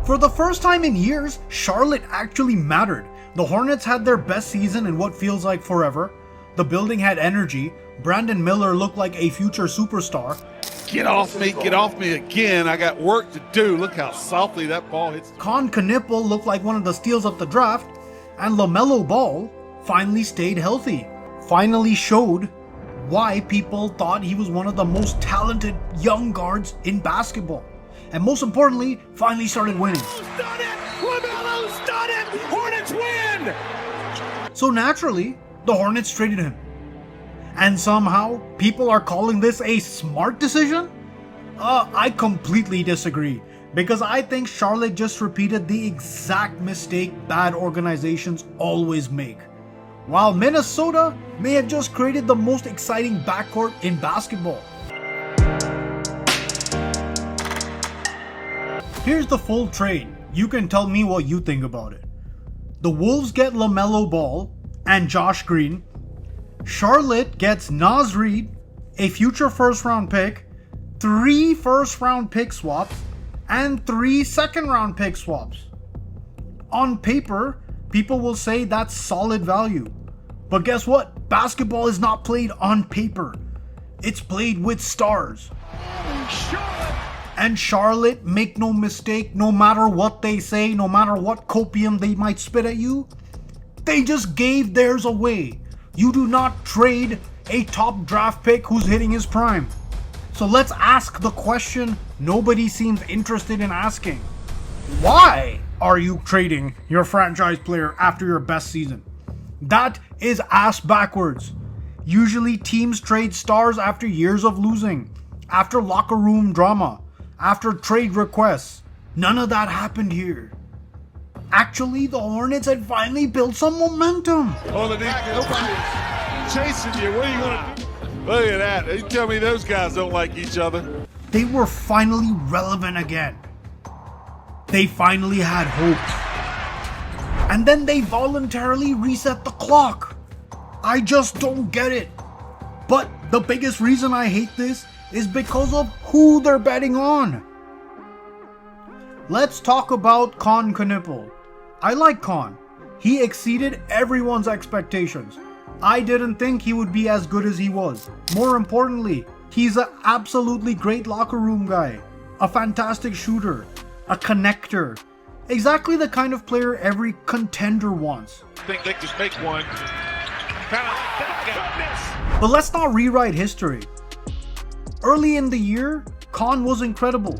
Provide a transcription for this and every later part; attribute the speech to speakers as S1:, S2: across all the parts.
S1: For the first time in years, Charlotte actually mattered. The Hornets had their best season in what feels like forever. The building had energy. Brandon Miller looked like a future superstar.
S2: Get off me again. I got work to do. Look how softly that ball hits.
S1: Con Knipple looked like one of the steals of the draft. And Lamelo Ball finally stayed healthy. Finally showed why people thought he was one of the most talented young guards in basketball. And most importantly, finally started winning.
S2: Lamelo's done it! Hornets win!
S1: So naturally, the Hornets traded him. And somehow, people are calling this a smart decision? I completely disagree. Because I think Charlotte just repeated the exact mistake bad organizations always make. While Minnesota may have just created the most exciting backcourt in basketball. Here's the full trade. You can tell me what you think about it. The Wolves get Lamelo Ball and Josh Green. Charlotte gets Naz Reid, a future first round pick, 3 first round pick swaps, and 3 second round pick swaps. On paper, people will say that's solid value. But guess what? Basketball is not played on paper. It's played with stars. And Charlotte, make no mistake, no matter what they say, no matter what copium they might spit at you, they just gave theirs away. You do not trade a top draft pick who's hitting his prime. So let's ask the question nobody seems interested in asking. Why are you trading your franchise player after your best season? That is ass backwards. Usually teams trade stars after years of losing, after locker room drama, after trade requests. None of that happened here. Actually, the Hornets had finally built some momentum.
S2: Oh, the nobody's chasing you. What are you going to do? Look at that. You tell me those guys don't like each other.
S1: They were finally relevant again. They finally had hope. And then they voluntarily reset the clock. I just don't get it. But the biggest reason I hate this is because of who they're betting on. Let's talk about Con Knipple. I like Con. He exceeded everyone's expectations. I didn't think he would be as good as he was. More importantly, he's an absolutely great locker room guy, a fantastic shooter, a connector. Exactly the kind of player every contender wants.
S2: I think they just make one.
S1: But let's not rewrite history. Early in the year, Con was incredible.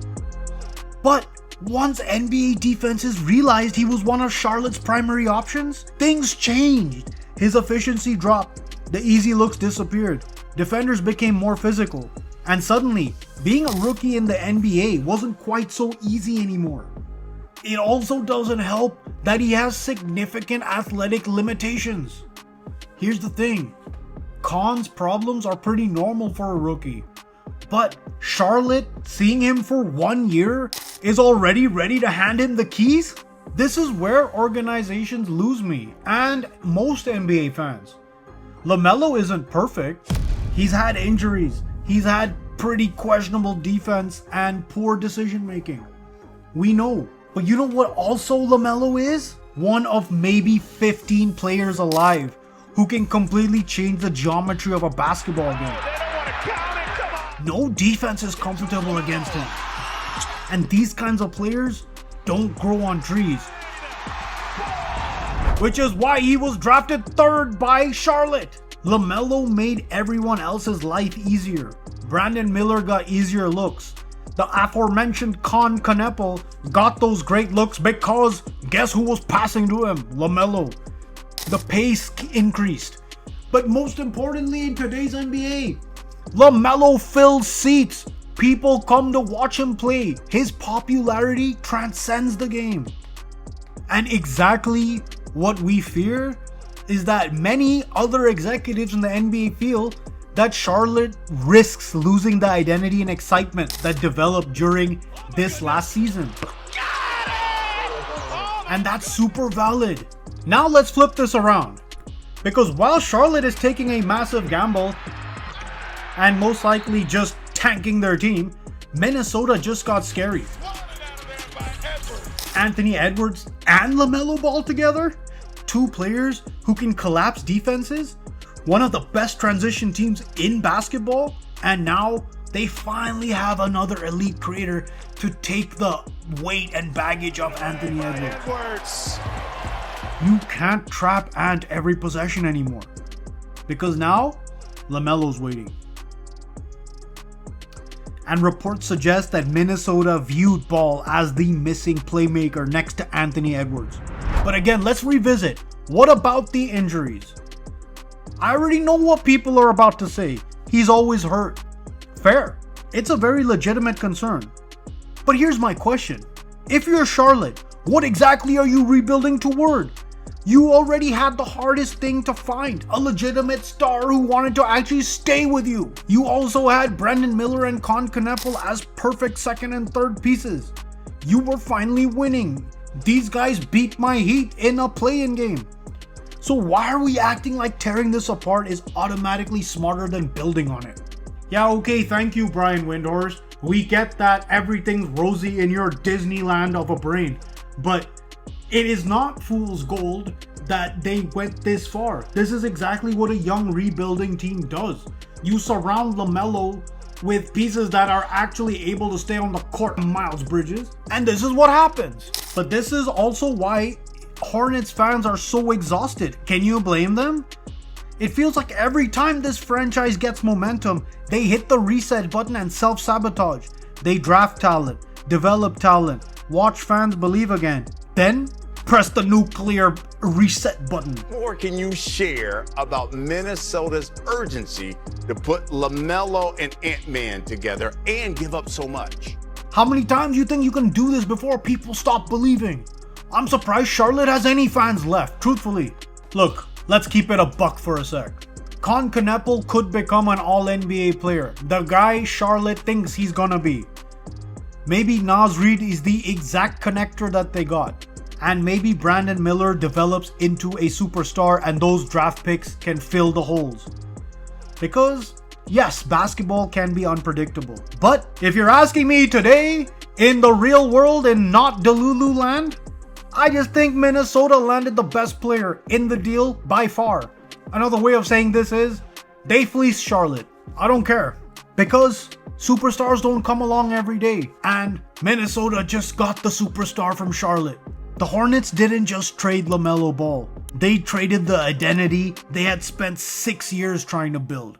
S1: But once NBA defenses realized he was one of Charlotte's primary options, things changed. His efficiency dropped, the easy looks disappeared, defenders became more physical, and suddenly, being a rookie in the NBA wasn't quite so easy anymore. It also doesn't help that he has significant athletic limitations. Here's the thing, Con's problems are pretty normal for a rookie. But Charlotte, seeing him for 1 year, is already ready to hand him the keys? This is where organizations lose me, and most NBA fans. LaMelo isn't perfect. He's had injuries. He's had pretty questionable defense and poor decision making. We know. But you know what also LaMelo is? One of maybe 15 players alive who can completely change the geometry of a basketball game. No defense is comfortable against him. And these kinds of players don't grow on trees. Which is why he was drafted 3rd by Charlotte. LaMelo made everyone else's life easier. Brandon Miller got easier looks. The aforementioned Con Knipple got those great looks because guess who was passing to him? LaMelo. The pace increased. But most importantly in today's NBA, LaMelo fills seats. People come to watch him play. His popularity transcends the game. And exactly what we fear is that many other executives in the NBA feel that Charlotte risks losing the identity and excitement that developed during this last season. And that's super valid. Now let's flip this around. Because while Charlotte is taking a massive gamble and most likely just tanking their team, Minnesota just got scary. Anthony Edwards and Lamelo Ball together? Two players who can collapse defenses? One of the best transition teams in basketball? And now they finally have another elite creator to take the weight and baggage of Anthony Edwards. You can't trap Ant every possession anymore, because now LaMelo's waiting. And reports suggest that Minnesota viewed Ball as the missing playmaker next to Anthony Edwards. But again, let's revisit. What about the injuries? I already know what people are about to say. He's always hurt. Fair. It's a very legitimate concern. But here's my question. If you're Charlotte, what exactly are you rebuilding toward? You already had the hardest thing to find, a legitimate star who wanted to actually stay with you. You also had Brandon Miller and Con Kneppel as perfect second and third pieces. You were finally winning. These guys beat my Heat in a play-in game. So why are we acting like tearing this apart is automatically smarter than building on it? Yeah, okay, thank you, Brian Windhorst. We get that everything's rosy in your Disneyland of a brain, but it is not fool's gold that they went this far. This is exactly what a young rebuilding team does. You surround LaMelo with pieces that are actually able to stay on the court, Miles Bridges, and this is what happens. But this is also why Hornets fans are so exhausted. Can you blame them? It feels like every time this franchise gets momentum, they hit the reset button and self-sabotage. They draft talent, develop talent, watch fans believe again, then press the nuclear reset button.
S3: What more can you share about Minnesota's urgency to put LaMelo and Ant-Man together and give up so much?
S1: How many times do you think you can do this before people stop believing? I'm surprised Charlotte has any fans left, truthfully. Look, let's keep it a buck for a sec. Con Kneppel could become an all-NBA player, the guy Charlotte thinks he's gonna be. Maybe Naz Reid is the exact connector that they got. And maybe Brandon Miller develops into a superstar and those draft picks can fill the holes. Because, yes, basketball can be unpredictable. But if you're asking me today, in the real world and not Delulu land, I just think Minnesota landed the best player in the deal by far. Another way of saying this is, they fleeced Charlotte. I don't care. Because superstars don't come along every day. And Minnesota just got the superstar from Charlotte. The Hornets didn't just trade Lamelo Ball. They traded the identity they had spent 6 years trying to build.